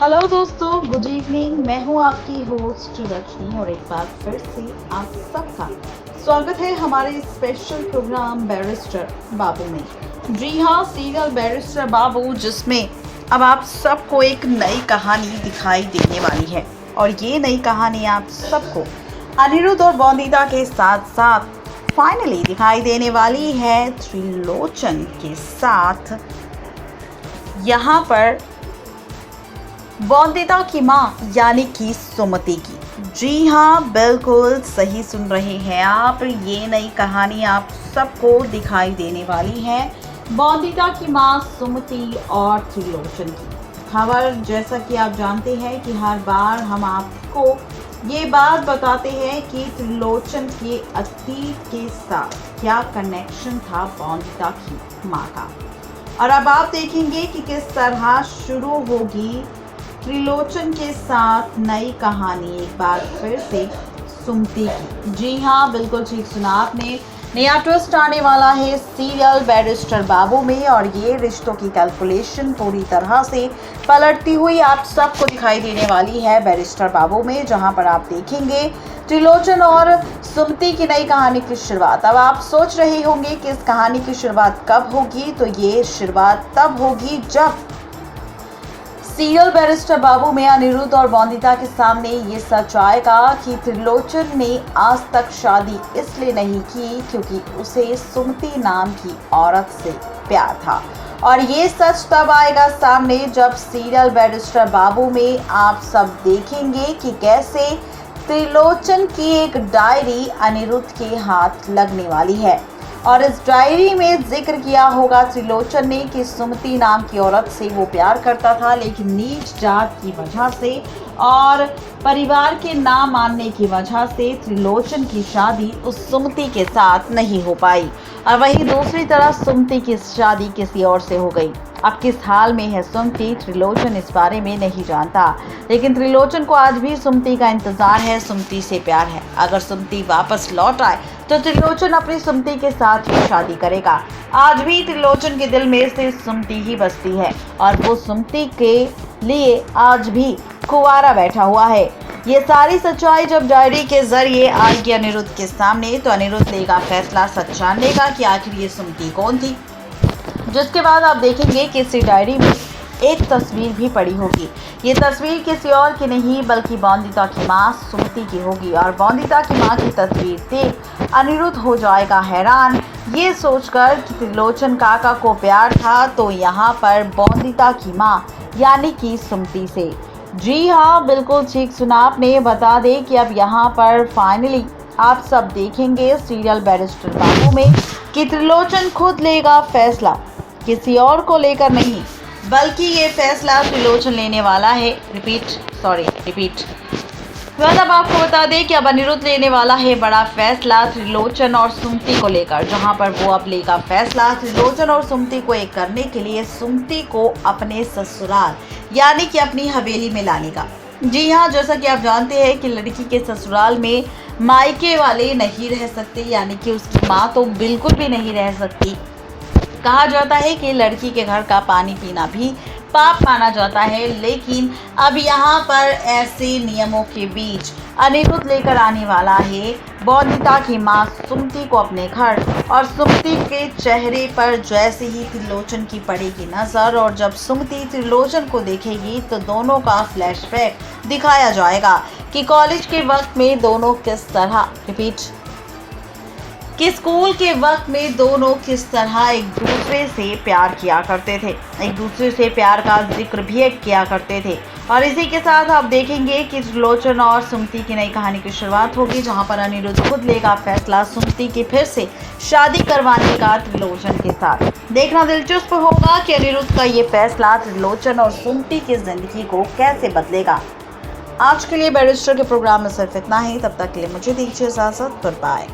Hello दोस्तों, good evening. मैं हूं आपकी होस्ट रजनी और एक बार फिर से आप सबका स्वागत है हमारे स्पेशल प्रोग्राम बैरिस्टर बाबू में। जी हाँ, सीरियल बैरिस्टर बाबू, जिसमें अब आप सबको एक नई कहानी दिखाई देने वाली है। और ये नई कहानी आप सबको अनिरुद्ध और बॉन्दिता के साथ साथ फाइनली दिखाई देने वाली है त्रिलोचन के साथ। यहाँ पर बॉन्दिता की माँ यानी कि सुमति की। जी हाँ, बिल्कुल सही सुन रहे हैं आप। ये नई कहानी आप सबको दिखाई देने वाली है बॉन्दिता की माँ सुमति और त्रिलोचन की। खबर जैसा कि आप जानते हैं कि हर बार हम आपको ये बात बताते हैं कि त्रिलोचन के अतीत के साथ क्या कनेक्शन था बॉन्दिता की माँ का। और अब आप देखेंगे कि किस तरह शुरू होगी त्रिलोचन के साथ नई कहानी एक बार फिर से सुमति की। जी हाँ, बिल्कुल ठीक सुना आपने। नया ट्विस्ट आने वाला है सीरियल बैरिस्टर बाबू में और ये रिश्तों की कैलकुलेशन पूरी तरह से पलटती हुई आप सबको दिखाई देने वाली है बैरिस्टर बाबू में, जहां पर आप देखेंगे त्रिलोचन और सुमति की नई कहानी की शुरुआत। अब आप सोच रहे होंगे कि इस कहानी की शुरुआत कब होगी, तो ये शुरुआत तब होगी जब सीरियल बैरिस्टर बाबू में अनिरुद्ध और बॉन्दिता के सामने ये सच आएगा कि त्रिलोचन ने आज तक शादी इसलिए नहीं की क्योंकि उसे सुमति नाम की औरत से प्यार था। और ये सच तब आएगा सामने जब सीरियल बैरिस्टर बाबू में आप सब देखेंगे कि कैसे त्रिलोचन की एक डायरी अनिरुद्ध के हाथ लगने वाली है। और इस डायरी में जिक्र किया होगा त्रिलोचन ने कि सुमति नाम की औरत से वो प्यार करता था, लेकिन नीच जात की वजह से और परिवार के ना मानने की वजह से त्रिलोचन की शादी उस सुमति के साथ नहीं हो पाई। और वहीं दूसरी तरफ सुमति की शादी किसी और से हो गई। अब किस हाल में है सुमति, त्रिलोचन इस बारे में नहीं जानता, लेकिन त्रिलोचन को आज भी सुमति का इंतजार है, सुमति से प्यार है। अगर सुमति वापस लौट आए तो त्रिलोचन अपनी सुमति के साथ ही शादी करेगा। आज भी त्रिलोचन के दिल में सिर्फ सुमति ही बसती है और वो सुमति के लिए आज भी कुंवारा बैठा हुआ है। ये सारी सच्चाई जब डायरी के जरिए आएगी अनिरुद्ध के सामने, तो अनिरुद्ध लेगा फैसला सच जानने का कि आखिर ये सुमति कौन थी। जिसके बाद आप देखेंगे कि इसी डायरी में एक तस्वीर भी पड़ी होगी। ये तस्वीर किसी और की नहीं बल्कि बॉन्दिता की माँ सुमति की होगी। और बॉन्दिता की माँ की तस्वीर देख अनिरुद्ध हो जाएगा हैरान, ये सोचकर कि त्रिलोचन काका को प्यार था तो यहाँ पर बॉन्दिता की माँ यानी कि सुमति से। जी हाँ, बिल्कुल ठीक सुना आपने। बता दें कि अब यहाँ पर फाइनली आप सब देखेंगे सीरियल बैरिस्टर बाबू में कि त्रिलोचन खुद लेगा फैसला, किसी और को लेकर नहीं, बल्कि ये फैसला त्रिलोचन लेने वाला है। रिपीट। अब आपको बता दें कि अब अनिरुद्ध लेने वाला है बड़ा फैसला त्रिलोचन और सुमति को लेकर, जहां पर वो अब लेगा फैसला त्रिलोचन और सुमति को एक करने के लिए सुमति को अपने ससुराल यानी कि अपनी हवेली में लाने का। जी हाँ, जैसा कि आप जानते हैं कि लड़की के ससुराल में मायके वाले नहीं रह सकते, यानी कि उसकी माँ तो बिल्कुल भी नहीं रह सकती। कहा जाता है कि लड़की के घर का पानी पीना भी पाप माना जाता है, लेकिन अब यहाँ पर ऐसे नियमों के बीच अनिरुद्ध लेकर आने वाला है बॉन्दिता की माँ सुमति को अपने घर। और सुमति के चेहरे पर जैसे ही त्रिलोचन की पड़ेगी नजर और जब सुमति त्रिलोचन को देखेगी तो दोनों का फ्लैशबैक दिखाया जाएगा कि कॉलेज के वक्त में दोनों कि स्कूल के वक्त में दोनों किस तरह एक दूसरे से प्यार किया करते थे, एक दूसरे से प्यार का जिक्र भी किया करते थे। और इसी के साथ आप देखेंगे कि त्रिलोचन और सुमति की नई कहानी की शुरुआत होगी, जहां पर अनिरुद्ध खुद लेगा फैसला सुमति की फिर से शादी करवाने का त्रिलोचन के साथ। देखना दिलचस्प होगा कि अनिरुद्ध का ये फैसला त्रिलोचन और सुमति की जिंदगी को कैसे बदलेगा। आज के लिए बैरिस्टर के प्रोग्राम में सिर्फ इतना ही। तब तक के लिए मुझे दीजिए इजाजत। Good bye.